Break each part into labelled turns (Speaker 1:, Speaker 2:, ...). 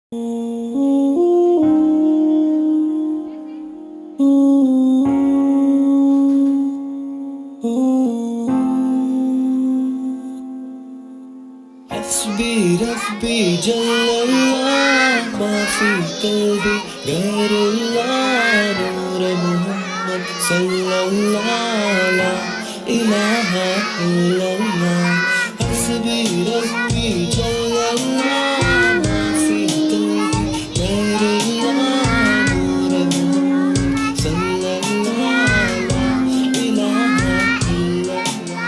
Speaker 1: حسبي ربي جل الله ما في قلبي غير الله نور محمد صلى الله لا إله إلا الله حسبي ربي جل الله ما في قلبي غير الله نور محمد صلى الله لا إله إلا الله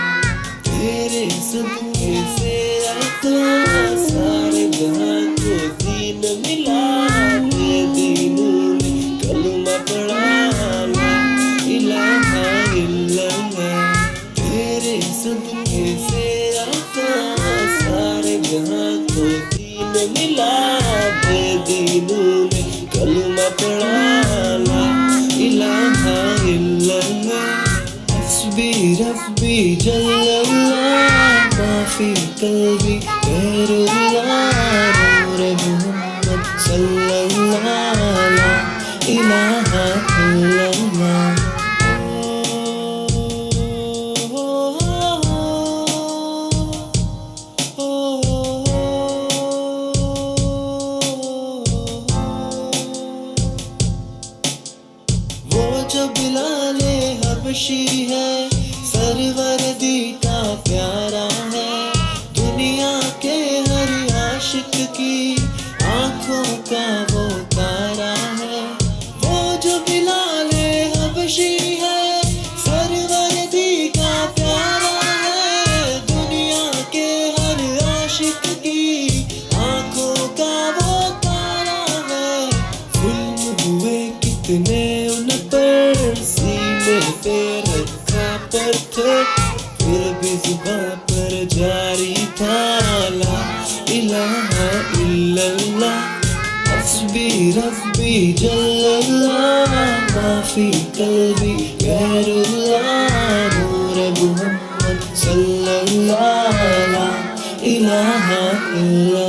Speaker 1: तेरे सदके से सारे जहां को दीन मिला दे दीनों ने कलमा पढ़ा ला इलाहा इल्लल्लाह तेरे सदके से सारे जहां को दीन मिला दे दीनों ने कलमा पढ़ा ला इलाहा इल्लल्लाह हस्बी रब्बी जल्लल्लाह ما في قلبي غير الله نور محمد صلى الله لا إله إلا الله वो जो बिलाले हबशी है सरवरदी का प्यारा है दुनिया के हर आशिक की आंखों का वो तारा है वो जो बिलाले हबशी है सरवरदी का प्यारा है दुनिया के हर आशिक की आंखों का वो तारा है जुल्म हुए कितने उन पर सीने पे रखा पत्थर फिर भी जुबां पर जारी था ला इलाहा इल्लल्लाह हस्बी रब्बी जल्लल्लाह मा फी कल्बी गैरुल्लाह नूर मुहम्मद सल्लल्लाह ला इलाहा इल्लल्लाह